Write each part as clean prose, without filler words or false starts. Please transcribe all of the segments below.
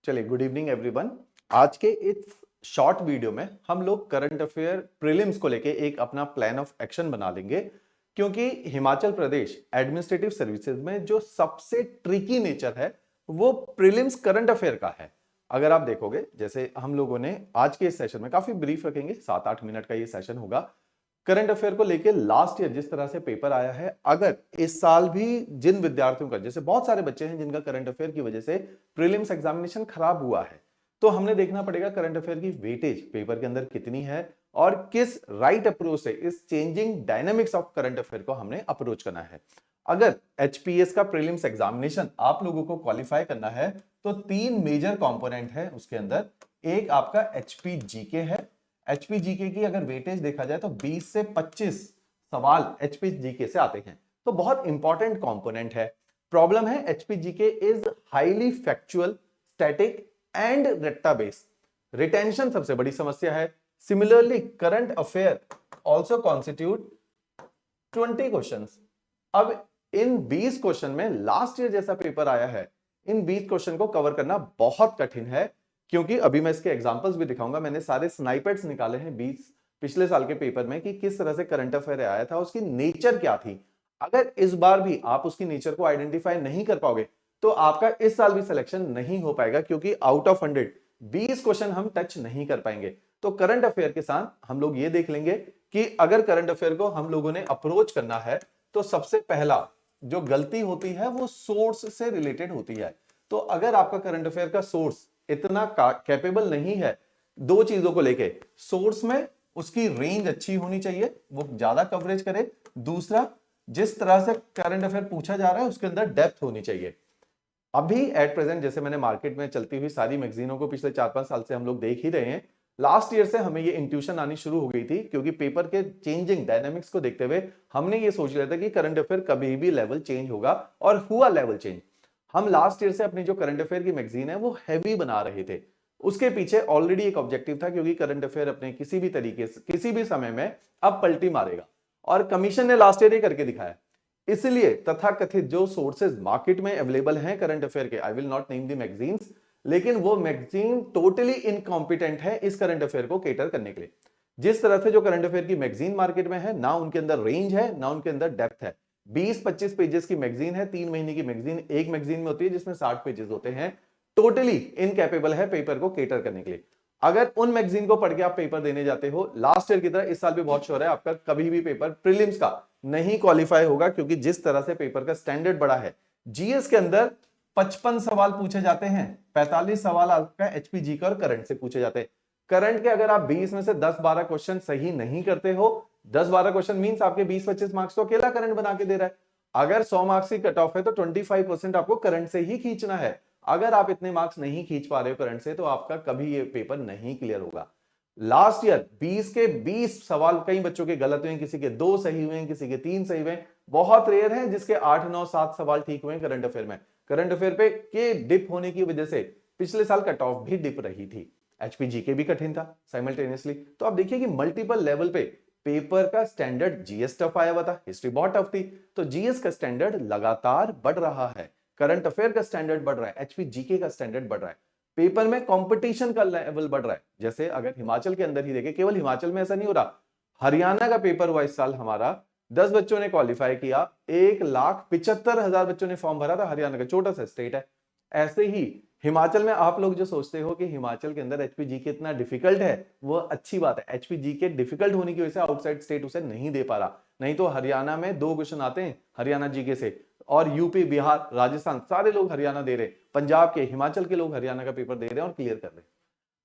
चलिए, good evening everyone. आज के इस शॉर्ट वीडियो में हम लोग करंट अफेयर प्रीलिम्स को लेके एक अपना प्लान ऑफ एक्शन बना लेंगे, क्योंकि हिमाचल प्रदेश एडमिनिस्ट्रेटिव सर्विसेज में जो सबसे ट्रिकी नेचर है वो प्रीलिम्स करंट अफेयर का है। अगर आप देखोगे, जैसे हम लोगों ने आज के इस सेशन में काफी ब्रीफ रखेंगे, 7-8 मिनट का ये सेशन होगा। करंट अफेयर को लेके लास्ट ईयर जिस तरह से पेपर आया है, अगर इस साल भी जिन विद्यार्थियों का, जैसे बहुत सारे बच्चे हैं जिनका करंट अफेयर की वजह से प्रीलिम्स एग्जामिनेशन खराब हुआ है, तो हमने देखना पड़ेगा करंट अफेयर की वेटेज पेपर के अंदर कितनी है और किस राइट अप्रोच से इस changing dynamics of current affair को हमने अप्रोच करना है। अगर एचपीएस का प्रीलिम्स एग्जामिनेशन आप लोगों को क्वालिफाई करना है तो 3 मेजर कंपोनेंट है उसके अंदर। एक आपका एचपी जीके है। एचपी जीके की अगर वेटेज देखा जाए तो 20 से 25 सवाल एचपी जीके से आते हैं, तो बहुत इंपॉर्टेंट कंपोनेंट है। प्रॉब्लम है HP GK is highly factual, static and रट्टा बेस्ड। रिटेंशन सबसे बड़ी समस्या है। Similarly current affair also constitute 20 questions. अब इन 20 क्वेश्चन में लास्ट ईयर जैसा पेपर आया है, इन 20 क्वेश्चन को कवर करना बहुत कठिन है, क्योंकि अभी मैं इसके एग्जांपल्स भी दिखाऊंगा। मैंने सारे स्नाइपेट्स निकाले हैं 20 पिछले साल के पेपर में कि किस तरह से करंट अफेयर आया था, उसकी नेचर क्या थी। अगर इस बार भी आप उसकी नेचर को आइडेंटिफाई नहीं कर पाओगे तो आपका इस साल भी सिलेक्शन नहीं हो पाएगा, क्योंकि आउट ऑफ 100 20 क्वेश्चन हम टच नहीं कर पाएंगे। तो करंट अफेयर के साथ हम लोग ये देख लेंगे कि अगर करंट अफेयर को हम लोगों ने अप्रोच करना है तो सबसे पहला जो गलती होती है वो सोर्स से रिलेटेड होती है। तो अगर आपका करंट अफेयर का सोर्स इतना कैपेबल नहीं है, दो चीजों को लेके, सोर्स में उसकी रेंज अच्छी होनी चाहिए, वो ज्यादा कवरेज करे। दूसरा, जिस तरह से करंट अफेयर पूछा जा रहा है उसके अंदर डेप्थ होनी चाहिए। अभी एट प्रेजेंट जैसे मैंने मार्केट में चलती हुई सारी मैगजीनों को पिछले 4-5 साल से हम लोग देख ही रहे हैं, लास्ट ईयर से हमें ये इंट्यूशन आनी शुरू हो गई थी, क्योंकि पेपर के चेंजिंग डायनामिक्स को देखते हुए हमने ये सोच लिया था कि करंट अफेयर कभी भी लेवल चेंज होगा, और हुआ लेवल चेंज। हम लास्ट ईयर से अपनी जो करंट अफेयर की मैगजीन है वो हैवी बना रहे थे। उसके पीछे ऑलरेडी एक ऑब्जेक्टिव था, क्योंकि करंट अफेयर अपने किसी भी तरीके से किसी भी समय में अब पलटी मारेगा, और कमीशन ने लास्ट ईयर ही करके दिखाया। इसलिए तथाकथित जो सोर्सेज मार्केट में अवेलेबल हैं करंट अफेयर के, I will not name the magazines, लेकिन वो मैगजीन टोटली इनकॉम्पिटेंट है इस करंट अफेयर को केटर करने के लिए। जिस तरह से जो करंट अफेयर की मैगजीन मार्केट में है, ना उनके अंदर रेंज है ना उनके अंदर डेप्थ है। 20-25 पेजेस की मैगजीन है, 3 महीने की मैगजीन एक मैगजीन में होती है जिसमें 60 पेजेस होते हैं। टोटली इनकैपेबल है पेपर को केटर करने के लिए। अगर उन मैगजीन को पढ़ के आप पेपर देने जाते हो, लास्ट ईयर की तरह इस साल भी बहुत श्योर है आपका कभी भी पेपर प्रीलिम्स का नहीं क्वालिफाई होगा, क्योंकि जिस तरह से पेपर का स्टैंडर्ड बढ़ा है। जीएस के अंदर 55 सवाल पूछे जाते हैं, 45 सवाल आपका एचपीजी का और करंट से पूछे जाते हैं। करंट के अगर आप 20 में से 10-12 क्वेश्चन सही नहीं करते हो, 10-12 क्वेश्चन मींस आपके 20-25 मार्क्स तो अकेला करंट बना के दे रहा है। अगर 100 मार्क्स की कट ऑफ है तो 25% आपको करंट से ही खींचना है। अगर आप इतने मार्क्स नहीं खींच पा रहे हो करंट से, तो आपका कभी ये पेपर नहीं क्लियर होगा। लास्ट ईयर 20 के 20 सवाल कई बच्चों के गलत हुए, किसी के 2 सही हुए, किसी के 3 सही हुए। बहुत रेयर है जिसके 8, 9, 7 सवाल ठीक हुए करंट अफेयर में। करंट अफेयर पे के डिप होने की वजह से पिछले साल कट ऑफ भी डिप रही थी। एचपीजी के भी कठिन था साइमल्टेनियसली। तो आप देखिए कि मल्टीपल लेवल पे पेपर का स्टैंडर्ड, जीएस टफ आया हुआ था, हिस्ट्री बहुत टफ थी, तो जीएस का स्टैंडर्ड लगातार बढ़ रहा है, करंट अफेयर का स्टैंडर्ड बढ़ रहा है, एचपीजीके का स्टैंडर्ड बढ़ रहा है, पेपर में कंपटीशन का लेवल बढ़ रहा है। जैसे अगर हिमाचल के अंदर ही देखें, केवल हिमाचल में ऐसा नहीं हो रहा, हरियाणा का पेपर हुआ इस साल हमारा, 10 बच्चों ने क्वालिफाई किया, 1,75,000 बच्चों ने फॉर्म भरा था। हरियाणा का छोटा सा स्टेट है। ऐसे ही हिमाचल में आप लोग जो सोचते हो कि हिमाचल के अंदर एचपीजी के इतना डिफिकल्ट है, वो अच्छी बात है। एचपीजी के डिफिकल्ट होने की वजह से आउटसाइड स्टेट उसे नहीं दे पा रहा, नहीं तो हरियाणा में 2 क्वेश्चन आते हैं हरियाणा जीके से, और यूपी, बिहार, राजस्थान सारे लोग हरियाणा दे रहे, पंजाब के, हिमाचल के लोग हरियाणा का पेपर दे रहे हैं और क्लियर कर रहे हैं।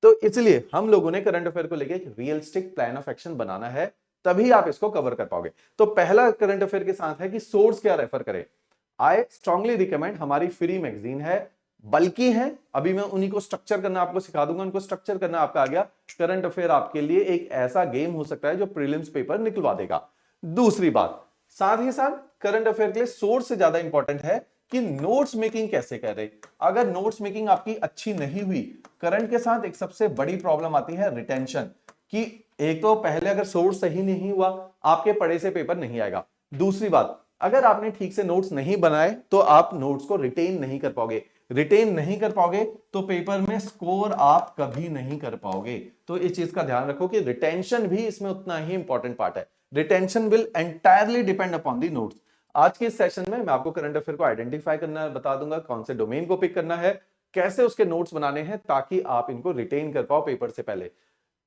तो इसलिए हम लोगों ने करंट अफेयर को लेकर एक रियलिस्टिक प्लान ऑफ एक्शन बनाना है, तभी आप इसको कवर कर पाओगे। तो पहला करंट अफेयर के साथ है कि सोर्स क्या रेफर करें। आई स्ट्रांगली रिकमेंड, हमारी फ्री मैगजीन है, बल्कि है, अभी मैं उन्हीं को स्ट्रक्चर करना आपको सिखा दूंगा। उनको स्ट्रक्चर करना आपका आ गया। करंट अफेयर आपके लिए एक ऐसा गेम हो सकता है जो प्रीलिम्स पेपर निकलवा देगा। दूसरी बात, साथ ही साथ करंट अफेयर के लिए सोर्स से ज्यादा इंपॉर्टेंट है कि नोट्स मेकिंग कैसे करें। अगर नोट्स मेकिंग आपकी अच्छी नहीं हुई, करंट के साथ एक सबसे बड़ी प्रॉब्लम आती है रिटेंशन की। एक तो पहले अगर सोर्स सही नहीं हुआ, आपके पढ़े से पेपर नहीं आएगा। दूसरी बात, अगर आपने ठीक से नोट्स नहीं बनाए तो आप नोट्स को रिटेन नहीं कर पाओगे। रिटेन नहीं कर पाओगे तो पेपर में स्कोर आप कभी नहीं कर पाओगे। तो इस चीज का ध्यान रखो कि रिटेंशन भी इसमें उतना ही इंपॉर्टेंट पार्ट है। Retention will entirely depend upon the notes. आज के इस सेशन में मैं आपको करंट अफेयर को आइडेंटिफाई करना बता दूंगा, कौन से डोमेन को पिक करना है, कैसे उसके नोट्स बनाने हैं ताकि आप इनको रिटेन कर पाओ पेपर से पहले।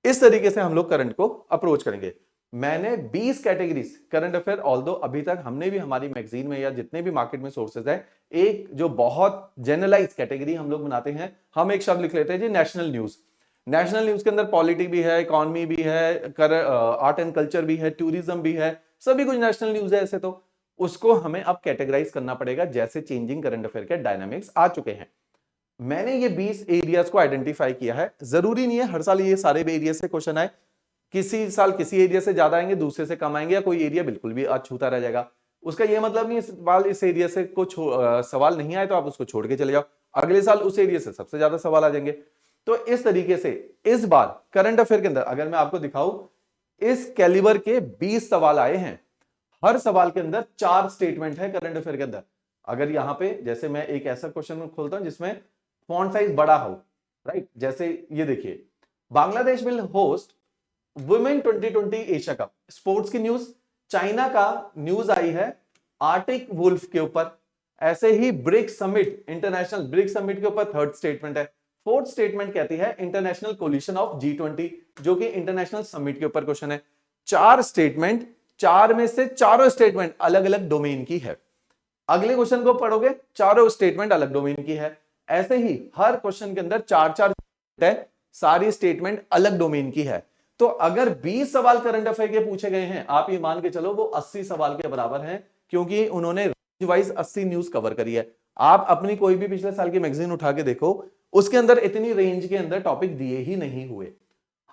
इस तरीके से हम लोग करंट को अप्रोच करेंगे। मैंने 20 कैटेगरीज करंट अफेयर, ऑल्दो अभी तक हमने भी हमारी मैगजीन में या जितने भी मार्केट में सोर्सेज है, एक जो बहुत जनरलाइज कैटेगरी हम लोग बनाते हैं, हम एक शब्द लिख लेते हैं जी नेशनल न्यूज। नेशनल न्यूज के अंदर पॉलिटी भी है, इकोनॉमी भी है, आर्ट एंड कल्चर भी है, टूरिज्म भी है, सभी कुछ नेशनल न्यूज है। ऐसे तो उसको हमें अब कैटेगराइज करना पड़ेगा जैसे चेंजिंग करंट अफेयर के डायनामिक्स आ चुके हैं। मैंने ये 20 एरियाज को आइडेंटिफाई किया है। जरूरी नहीं है हर साल ये सारे एरिया से क्वेश्चन आए, किसी साल किसी एरिया से ज्यादा आएंगे, दूसरे से कम आएंगे, या कोई एरिया बिल्कुल भी अछूता रह जाएगा। उसका ये मतलब नहीं इस एरिया से कुछ सवाल नहीं आए तो आप उसको छोड़ के चले जाओ, अगले साल उस एरिया से सबसे ज्यादा सवाल आ जाएंगे। तो इस तरीके से इस बार करंट अफेयर के अंदर अगर मैं आपको दिखाऊं, इस कैलिबर के 20 सवाल आए हैं। हर सवाल के अंदर 4 स्टेटमेंट है करंट अफेयर के अंदर। अगर यहां पे जैसे मैं एक ऐसा क्वेश्चन खोलता हूं जिसमें फॉन्ट साइज बड़ा हो, राइट, जैसे ये देखिए, Bangladesh will host women 2020 Asia cup, sports की न्यूज। चाइना का न्यूज आई है आर्टिक वुल्फ के ऊपर। ऐसे ही BRICS summit, international BRICS summit के ऊपर थर्ड स्टेटमेंट है। फोर्थ स्टेटमेंट कहती है इंटरनेशनल कोलिशन ऑफ G20, जो कि इंटरनेशनल समिट के ऊपर क्वेश्चन है। 4 स्टेटमेंट, 4 में से चारों स्टेटमेंट अलग अलग डोमेन की है। अगले क्वेश्चन को पढ़ोगे, चारों स्टेटमेंट अलग डोमेन की है। ऐसे ही हर क्वेश्चन के अंदर 4-4 है, सारी स्टेटमेंट अलग डोमेन की है। तो अगर 20 सवाल करंट अफेयर के पूछे गए हैं, आप ये मान के चलो वो 80 सवाल के बराबर हैं, क्योंकि उन्होंने रेंज वाइज 80 न्यूज कवर करी है। आप अपनी कोई भी पिछले साल की मैगजीन उठा के देखो, उसके अंदर इतनी रेंज के अंदर टॉपिक दिए ही नहीं हुए।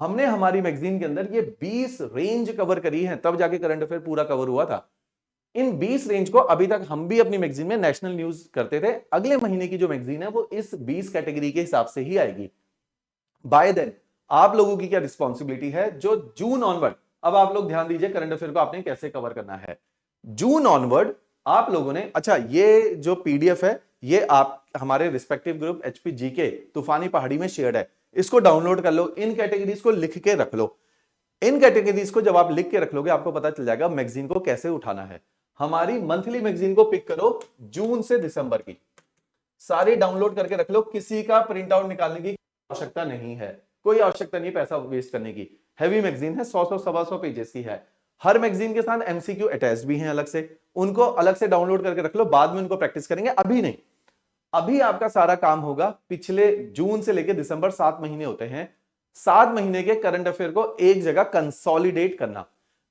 हमने हमारी मैगजीन के अंदर ये 20 रेंज कवर करी है, तब जाके करंट अफेयर पूरा कवर हुआ था। इन 20 रेंज को अभी तक हम भी अपनी मैगजीन में नेशनल न्यूज करते थे। अगले महीने की जो मैगजीन है वो इस 20 कैटेगरी के हिसाब से ही आएगी। बाय देन आप लोगों की क्या रिस्पॉन्सिबिलिटी है, जो जून ऑनवर्ड, अब आप लोग ध्यान दीजिए करंट अफेयर को आपने कैसे कवर करना है। जून ऑनवर्ड आप लोगों ने, अच्छा ये जो पीडीएफ है ये आप हमारे रिस्पेक्टिव ग्रुप एचपी जीके तूफानी पहाड़ी में शेयर्ड है, इसको डाउनलोड कर लो, इन कैटेगरीज को लिख के रख लो। इन कैटेगरीज को जब आप लिख के रख लोगे आपको पता चल जाएगा मैगजीन को कैसे उठाना है। हमारी मंथली मैगजीन को पिक करो जून से दिसंबर की, सारी डाउनलोड करके रख लो, किसी का प्रिंट आउट निकालने की आवश्यकता नहीं है, कोई आवश्यकता नहीं पैसा वेस्ट करने की। हैवी मैगजीन है, 100 सवा 100 पेजेस की है। हर मैगजीन के साथ एमसीक्यू अटैच भी हैं अलग से, उनको अलग से डाउनलोड करके रख लो, बाद में उनको प्रैक्टिस करेंगे, अभी नहीं। अभी आपका सारा काम होगा पिछले जून से लेकर दिसंबर 7 महीने होते हैं, 7 महीने के करंट अफेयर को एक जगह कंसोलिडेट करना।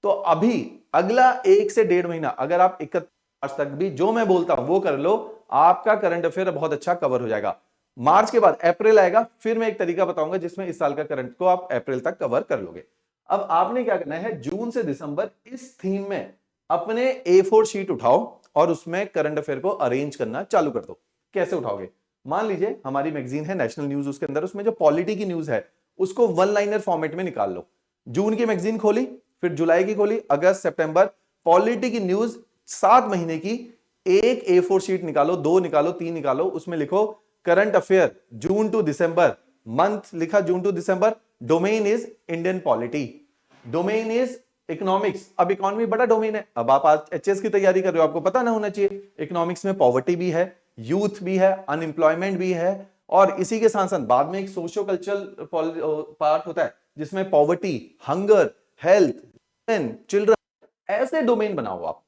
तो अभी अगला 1 से 1.5 महीना अगर आप 31 मार्च तक भी जो मैं बोलता हूं वो कर लो, आपका करंट अफेयर बहुत अच्छा कवर हो जाएगा। मार्च के बाद अप्रैल आएगा, फिर मैं एक तरीका बताऊंगा जिसमें इस साल का करंट को आप अप्रैल तक कवर कर लोगे। अब आपने क्या करना है, जून से दिसंबर इस थीम में अपने A4 शीट उठाओ और उसमें करंट अफेयर को अरेंज करना चालू कर दो। कैसे उठाओगे, मान लीजिए हमारी मैगजीन है नेशनल न्यूज, उसके अंदर उसमें जो पॉलिटी की न्यूज है उसको 1 लाइनर फॉर्मेट में निकाल लो। जून की मैगजीन खोली, फिर जुलाई की खोली, अगस्त, सितंबर, पॉलिटी की न्यूज 7 महीने की, एक A4 शीट निकालो, 2 निकालो, 3 निकालो, उसमें लिखो current affair June to December, month लिखा June to December, domain is Indian polity, domain is economics. अब इकोनॉमी बड़ा डोमेन है, अब आप आज एचएस की तैयारी कर रहे हो, आपको पता ना होना चाहिए इकोनॉमिक्स में पॉवर्टी भी है, यूथ भी है, अनएम्प्लॉयमेंट भी है, और इसी के साथ साथ बाद में एक सोशियो कल्चरल पार्ट होता है जिसमें पॉवर्टी, हंगर, हेल्थ, चिल्ड्रन, ऐसे डोमेन बनाओ आप।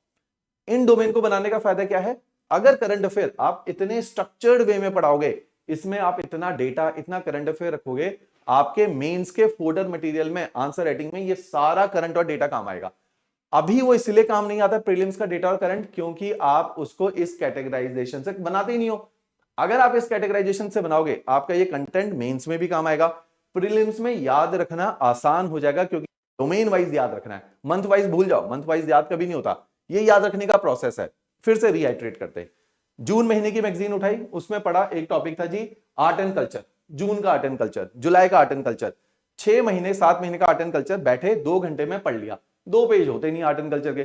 इन डोमेन को बनाने का फायदा क्या है, अगर करंट अफेयर आप इतने स्ट्रक्चर्ड वे में पढ़ाओगे, इसमें आप इतना डेटा, इतना करंट अफेयर रखोगे, आपके मेंस के फोल्डर मटेरियल में, आंसर राइटिंग में ये सारा करंट और डेटा काम आएगा। अभी वो इसलिए काम नहीं आता प्रीलिम्स का डेटा और करंट, क्योंकि आप उसको इस कैटेगराइजेशन से बनाते ही नहीं हो। अगर आप इस कैटेगराइजेशन से बनाओगे, आपका ये कंटेंट मेंस में भी काम आएगा, प्रीलिम्स में याद रखना आसान हो जाएगा, क्योंकि डोमेन वाइज याद रखना है। मंथ वाइज भूल जाओ, मंथ वाइज याद कभी नहीं होता, ये याद रखने का प्रोसेस है। फिर से रीहाइड्रेट करते हैं, जून महीने की मैगजीन उठाई, उसमें पढ़ा एक टॉपिक था जी आर्ट एंड कल्चर, जून का आर्ट एंड कल्चर, जुलाई का आर्ट एंड कल्चर, 6 महीने 7 महीने का आर्ट एंड कल्चर बैठे 2 घंटे में पढ़ लिया, 2 पेज होते नहीं आर्ट एंड कल्चर के,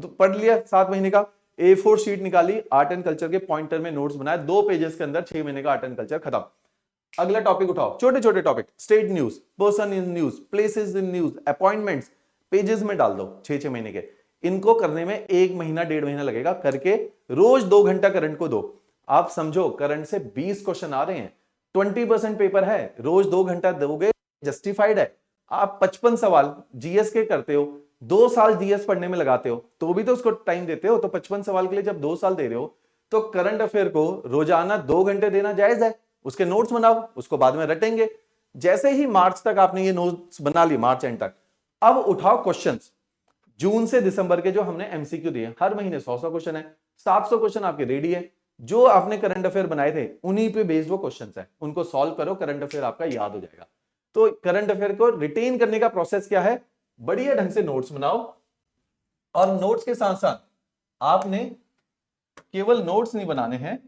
पढ़ लिया 7 महीने का। A4 शीट निकाली, आर्ट एंड कल्चर के पॉइंटर में नोट्स बनाए, 2 पेजेस के अंदर 6 महीने का आर्ट एंड कल्चर खत्म। अगला टॉपिक उठाओ, छोटे छोटे topic, state news, person in news, places in news, appointments, pages में डाल दो 6-6 महीने के। इनको करने में 1 महीना 1.5 महीना लगेगा, करके रोज 2 घंटा करंट को दो। आप समझो करंट से 20 क्वेश्चन आ रहे हैं, 20% पेपर है, रोज 2 घंटा दोगे, जस्टिफाइड है। आप 55 सवाल जीएस के करते हो, 2 साल जीएस पढ़ने में लगाते हो, तो भी तो उसको टाइम देते हो। तो 55 सवाल के लिए जब 2 साल दे रहे हो, तो करंट अफेयर को रोजाना 2 घंटे देना जायज है। उसके नोट्स बनाओ, उसको बाद में रटेंगे। जैसे ही मार्च तक आपने ये नोट्स बना ली, मार्च एंड तक, अब उठाओ क्वेश्चंस। जून से दिसंबर के जो हमने एमसीक्यू दिए, हर महीने 100-100 क्वेश्चन है, 700 क्वेश्चन आपके रेडी है। जो आपने करंट अफेयर बनाए थे उन्हीं पे बेस्ड वो क्वेश्चंस है, उनको सॉल्व करो, करंट अफेयर आपका याद हो जाएगा। तो करंट अफेयर को रिटेन करने का प्रोसेस क्या है? बढ़िया ढंग से नोट्स बनाओ, और नोट्स के साथ साथ आपने केवल नोट्स नहीं बनाने हैं,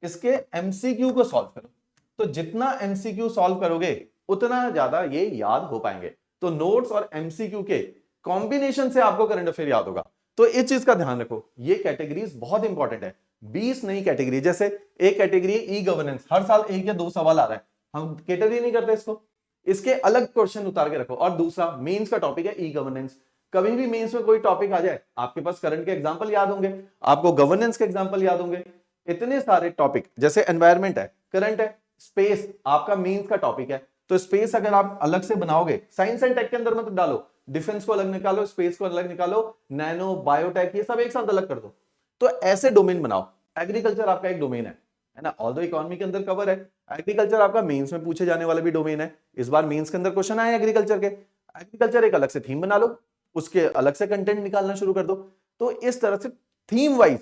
इसके एमसीक्यू को सॉल्व करो। तो जितना एमसीक्यू सॉल्व करोगे उतना ज्यादा ये याद हो पाएंगे। तो नोट्स और एमसीक्यू के कॉम्बिनेशन से आपको करंट अफेयर याद होगा। तो इस चीज का ध्यान रखो, ये कैटेगरीज बहुत इंपॉर्टेंट है। 20 नई कैटेगरी, जैसे एक कैटेगरी ई गवर्नेंस, हर साल 1 या 2 सवाल आ रहा है, हम कैटेगरी नहीं करते इसको, इसके अलग क्वेश्चन उतार के रखो। और दूसरा मेंस का टॉपिक है ई गवर्नेंस। कभी भी मेंस में कोई टॉपिक आ जाए, आपके पास करंट के एग्जांपल याद होंगे, आपको गवर्नेंस के एग्जांपल याद होंगे। इतने सारे टॉपिक, जैसे एनवायरमेंट है, करंट है, स्पेस आपका मेंस का टॉपिक है, तो स्पेस अगर आप अलग से बनाओगे, साइंस एंड टेक के अंदर मत डालो, डिफेंस को अलग निकालो, स्पेस को अलग निकालो, नैनो, बायोटेक, ये सब एक साथ अलग कर दो। तो ऐसे डोमेन बनाओ। एग्रीकल्चर आपका एक डोमेन है ना, ऑल्दो इकोनॉमी के अंदर कवर है, एग्रीकल्चर आपका मेंस में पूछे जाने वाला भी डोमेन है। इस बार मेंस के अंदर क्वेश्चन आए एग्रीकल्चर के, एग्रीकल्चर एक अलग से थीम बना लो, उसके अलग से कंटेंट निकालना शुरू कर दो। तो इस तरह से थीम वाइज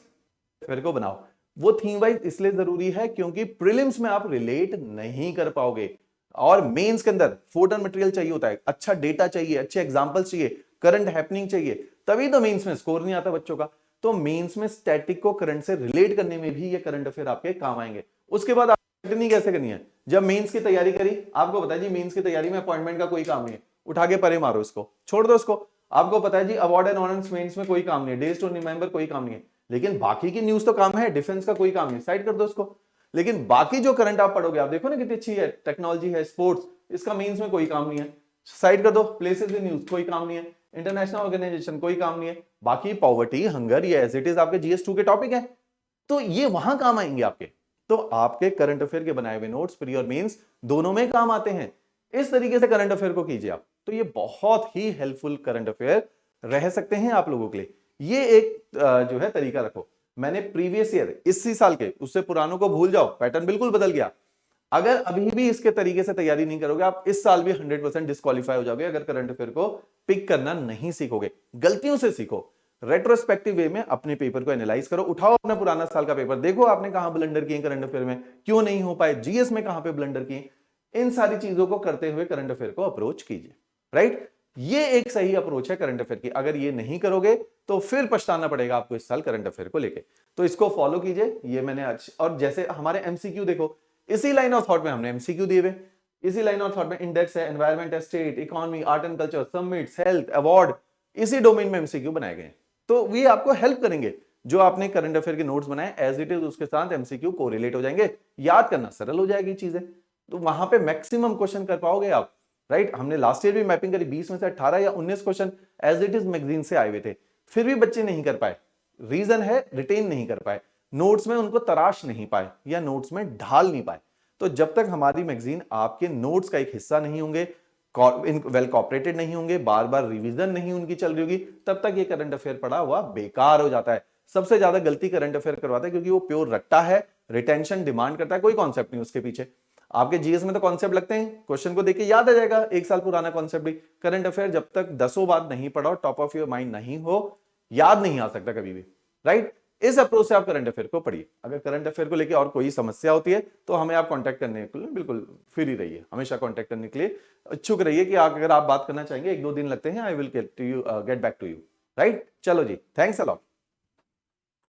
फिर को बनाओ। वो थीम वाइज इसलिए जरूरी है क्योंकि प्रीलिम्स में आप रिलेट नहीं कर पाओगे, और मेंस के अंदर फोटन मटेरियल चाहिए होता है, अच्छा डेटा चाहिए, अच्छे एग्जांपल्स चाहिए, करंट हैपनिंग चाहिए, तभी तो मेंस में स्कोर नहीं आता बच्चों का। तो मेंस में स्टैटिक को करंट से रिलेट करने में भी ये करंट अफेयर आपके काम आएंगे। उसके बाद आपने कैसे करनी है, जब मेंस की तैयारी करी, आपको पता है जी मेंस की तैयारी में अपॉइंटमेंट का कोई काम नहीं है, उठा के परे मारो इसको, छोड़ दो इसको। आपको पता है जी अवार्ड एंड ऑनर्स मेंस में कोई काम नहीं है, डेज टू रिमेंबर कोई काम नहीं है, लेकिन बाकी की न्यूज तो काम है, डिफेंस का कोई काम नहीं, साइड कर दो उसको। लेकिन बाकी जो करंट आप पढ़ोगे, आप देखो ना कितनी अच्छी है, टेक्नोलॉजी है, स्पोर्ट्स, इसका मेंस में कोई काम नहीं है, साइड कर दो। प्लेसेस इन न्यूज कोई काम नहीं है, इंटरनेशनल ऑर्गेनाइजेशन कोई काम नहीं है, बाकी पॉवर्टी, हंगर, ये एज इट इज आपके जीएस2 के टॉपिक है, तो ये वहां काम आएंगे आपके। तो आपके करंट अफेयर के बनाए हुए नोट्स प्री और मेंस दोनों में काम आते हैं। इस तरीके से करंट अफेयर को कीजिए आप, तो ये बहुत ही हेल्पफुल करंट अफेयर रह सकते हैं आप लोगों के लिए। ये एक जो है तरीका रखो। मैंने प्रीवियस ईयर, इसी साल के, उससे पुरानों को भूल जाओ, पैटर्न बिल्कुल बदल गया। अगर अभी भी इसके तरीके से तैयारी नहीं करोगे, आप इस साल भी 100% डिस्क्वालीफाई हो जाओगे अगर करंट अफेयर को पिक करना नहीं सीखोगे। गलतियों से सीखो, रेट्रोस्पेक्टिव वे में अपने पेपर को एनालाइज करो, उठाओ अपना पुराना साल का पेपर, देखो आपने कहां ब्लंडर किए करंट अफेयर में, क्यों नहीं हो पाए, जीएस में कहां पे ब्लंडर किए। इन सारी चीजों को करते हुए करंट अफेयर को अप्रोच कीजिए, राइट। ये एक सही अप्रोच है करंट अफेयर की। अगर ये नहीं करोगे तो फिर पछताना पड़ेगा आपको इस साल करंट अफेयर को लेके। तो इसको फॉलो कीजिए, ये मैंने और जैसे हमारे एमसीक्यू देखो, इसी लाइन ऑफ थॉट में हमने एमसीक्यू दिए हुए, इसी लाइन ऑफ थॉट में इंडेक्स है, एनवायरमेंट है, state, economy, art and culture, summits, health, award, इसी डोमेन में एमसीक्यू बनाए गए हैं। तो ये आपको हेल्प करेंगे, जो आपने करंट अफेयर के नोट्स बनाए एज इट इज उसके साथ एमसीक्यू कोरिलेट हो जाएंगे, याद करना सरल हो जाएगी चीजें, तो वहां पे मैक्सिमम क्वेश्चन कर पाओगे आप, राइट। हमने लास्ट ईयर भी मैपिंग करी, 20 में से 18 या 19 question as it is magazine से आए हुए थे, फिर भी बच्चे नहीं कर पाए। रीजन है रिटेन नहीं कर पाए, नोट्स में उनको तराश नहीं पाए या नोट्स में ढाल नहीं पाए। तो जब तक हमारी मैगजीन आपके नोट्स का एक हिस्सा नहीं होंगे, वेल कॉपरेटेड नहीं होंगे, बार बार रिवीजन नहीं उनकी चल रही होगी, तब तक ये करंट अफेयर पड़ा हुआ बेकार हो जाता है। सबसे ज्यादा गलती करंट अफेयर करवाता है क्योंकि वो प्योर रट्टा है, रिटेंशन डिमांड करता है, कोई कॉन्सेप्ट नहीं उसके पीछे। आपके जीएस में तो कॉन्सेप्ट लगते हैं, क्वेश्चन को देख के याद आ जाएगा, 1 साल पुराना कॉन्सेप्ट भी। करंट अफेयर जब तक 10 बार नहीं पढ़ाओ, टॉप ऑफ योर माइंड नहीं हो, याद नहीं आ सकता कभी भी, राइट। इस अप्रोच से आप करंट अफेयर को पढ़िए। अगर करंट अफेयर को लेकर और कोई समस्या होती है तो हमें आप कांटेक्ट करने के लिए बिल्कुल फ्री रहिए, हमेशा कांटेक्ट करने के लिए इच्छुक रहिए कि अगर आप बात करना चाहेंगे, 1-2 दिन लगते हैं, I will get back to you, right. चलो जी, थैंक्स अ लॉट।